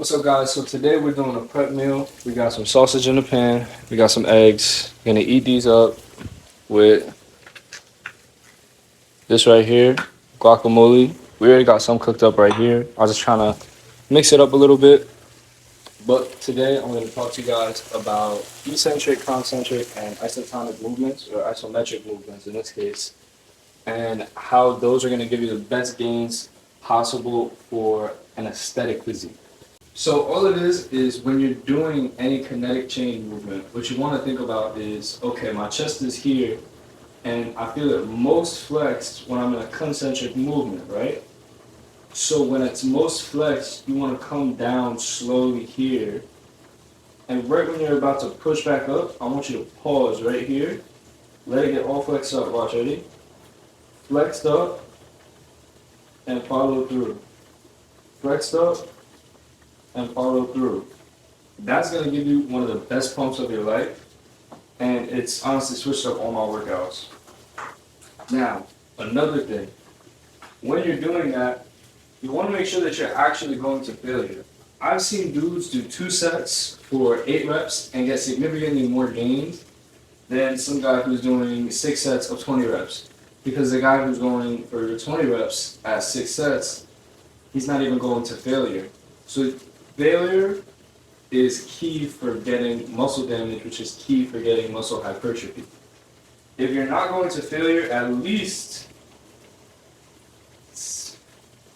What's up, guys? So today we're doing a prep meal. We got some sausage in the pan. We got some eggs. We're gonna eat these up with this right here, guacamole. We already got some cooked up right here. I was just trying to mix it up a little bit. But today I'm going to talk to you guys about eccentric, concentric, and isotonic movements, or isometric movements in this case, and how those are going to give you the best gains possible for an aesthetic physique. So all it is when you're doing any kinetic chain movement, what you want to think about is, okay, my chest is here, and I feel it most flexed when I'm in a concentric movement, right? So when it's most flexed, you want to come down slowly here, and right when you're about to push back up, I want you to pause right here, let it get all flexed up. Watch, ready? Flexed up, and follow through. Flexed up, and follow through. That's going to give you one of the best pumps of your life, and it's honestly switched up all my workouts. Now, another thing, when you're doing that, you want to make sure that you're actually going to failure. I've seen dudes do 2 sets for 8 reps and get significantly more gains than some guy who's doing 6 sets of 20 reps. Because the guy who's going for 20 reps at 6 sets, he's not even going to failure. So failure is key for getting muscle damage, which is key for getting muscle hypertrophy. If you're not going to failure, at least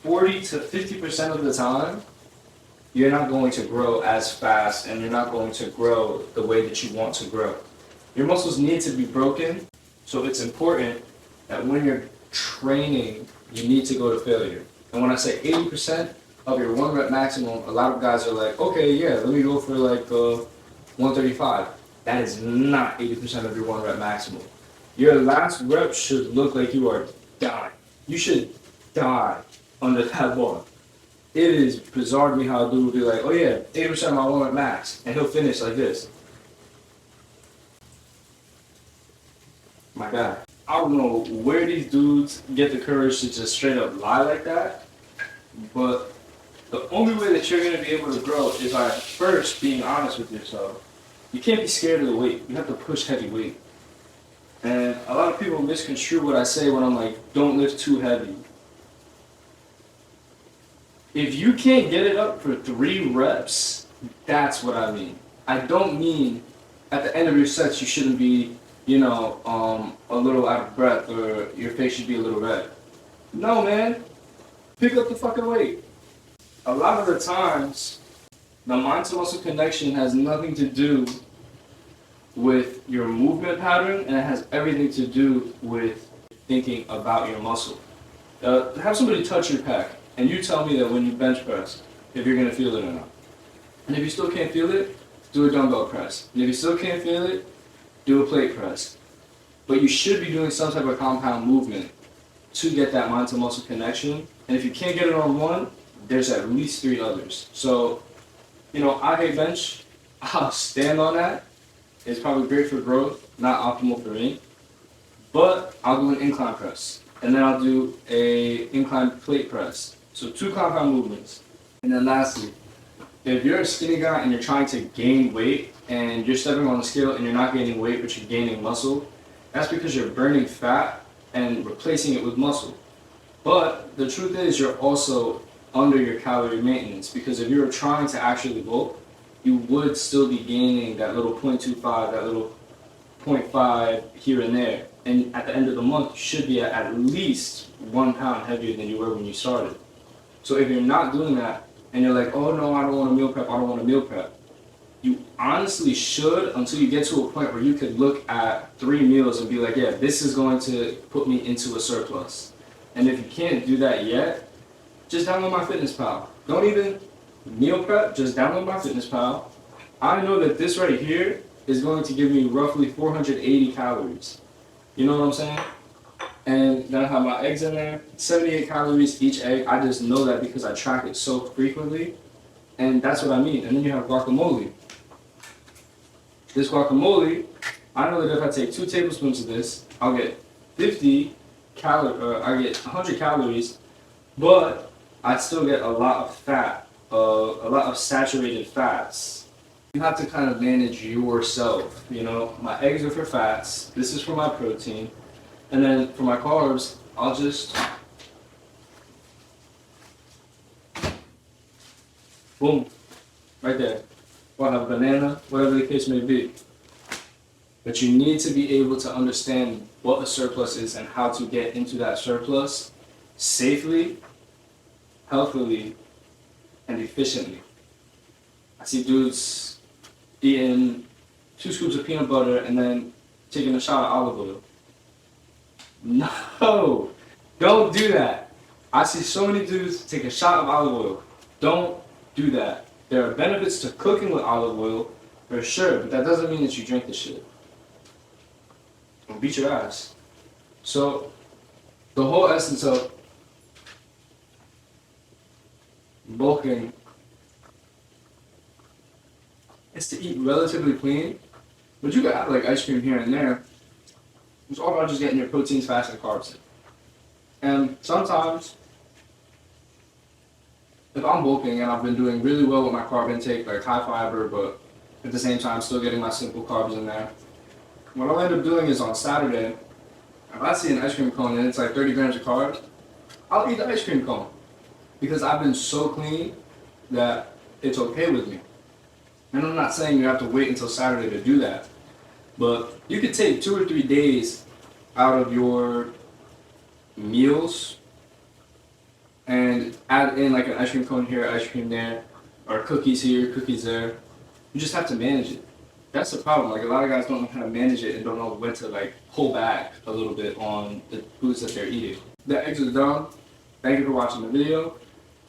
40 to 50% of the time, you're not going to grow as fast and you're not going to grow the way that you want to grow. Your muscles need to be broken, so it's important that when you're training, you need to go to failure. And when I say 80% of your 1 rep maximum, a lot of guys are like, okay, yeah, let me go for like 135. That is not 80% of your 1 rep maximum. Your last rep should look like you are dying. You should die under that bar. It is bizarre to me how a dude will be like, oh yeah, 80% of my 1 rep max, and he'll finish like this. My God. I don't know where these dudes get the courage to just straight up lie like that, but the only way that you're going to be able to grow is by first being honest with yourself. You can't be scared of the weight. You have to push heavy weight. And a lot of people misconstrue what I say when I'm like, don't lift too heavy. If you can't get it up for 3 reps, that's what I mean. I don't mean at the end of your sets you shouldn't be, a little out of breath or your face should be a little red. No, man. Pick up the fucking weight. A lot of the times, the mind to muscle connection has nothing to do with your movement pattern, and it has everything to do with thinking about your muscle. Have somebody touch your pec, and you tell me that when you bench press, if you're going to feel it or not. And if you still can't feel it, do a dumbbell press. And if you still can't feel it, do a plate press. But you should be doing some type of compound movement to get that mind to muscle connection. And if you can't get it on one, there's at least 3 others. So, I hate bench. I'll stand on that. It's probably great for growth, not optimal for me. But I'll do an incline press. And then I'll do a incline plate press. So 2 compound movements. And then lastly, if you're a skinny guy and you're trying to gain weight and you're stepping on the scale and you're not gaining weight but you're gaining muscle, that's because you're burning fat and replacing it with muscle. But the truth is you're also under your calorie maintenance, because if you were trying to actually bulk, you would still be gaining that little 0.25, that little 0.5 here and there. And at the end of the month, you should be at least 1 pound heavier than you were when you started. So if you're not doing that, and you're like, oh no, I don't want to meal prep, I don't want to meal prep, you honestly should, until you get to a point where you could look at 3 meals and be like, yeah, this is going to put me into a surplus. And if you can't do that yet, just download my Fitness Pal. Don't even meal prep, just download my Fitness Pal. I know that this right here is going to give me roughly 480 calories. You know what I'm saying? And then I have my eggs in there, 78 calories each egg. I just know that because I track it so frequently. And that's what I mean. And then you have guacamole. This guacamole, I know that if I take 2 tablespoons of this, I'll get 100 calories, but I still get a lot of fat a lot of saturated fats. You have to kind of manage yourself. You know, my eggs are for fats. This is for my protein, and then for my carbs, I'll just boom, right there. Or have a banana, whatever the case may be. But you need to be able to understand what a surplus is and how to get into that surplus safely, healthily, and efficiently. I see dudes eating 2 scoops of peanut butter and then taking a shot of olive oil. No, don't do that. I see so many dudes take a shot of olive oil. Don't do that. There are benefits to cooking with olive oil, for sure, but that doesn't mean that you drink the shit. Don't beat your ass. So, the whole essence of bulking is to eat relatively clean, but you can have like ice cream here and there. It's all about just getting your proteins, fats, and carbs in. And sometimes, if I'm bulking and I've been doing really well with my carb intake, like high fiber, but at the same time still getting my simple carbs in there, what I'll end up doing is on Saturday, if I see an ice cream cone and it's like 30 grams of carbs, I'll eat the ice cream cone. Because I've been so clean that it's okay with me. And I'm not saying you have to wait until Saturday to do that. But you could take 2 or 3 days out of your meals and add in like an ice cream cone here, ice cream there, or cookies here, cookies there. You just have to manage it. That's the problem. Like a lot of guys don't know how to manage it and don't know when to like pull back a little bit on the foods that they're eating. The eggs are done. Thank you for watching the video.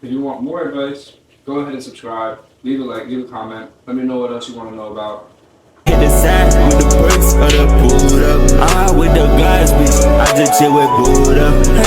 If you want more advice, go ahead and subscribe. Leave a like, leave a comment. Let me know what else you want to know about. Hit the side with the bricks or the boot up. I'm with the guys, bitch. I just chill with boot up.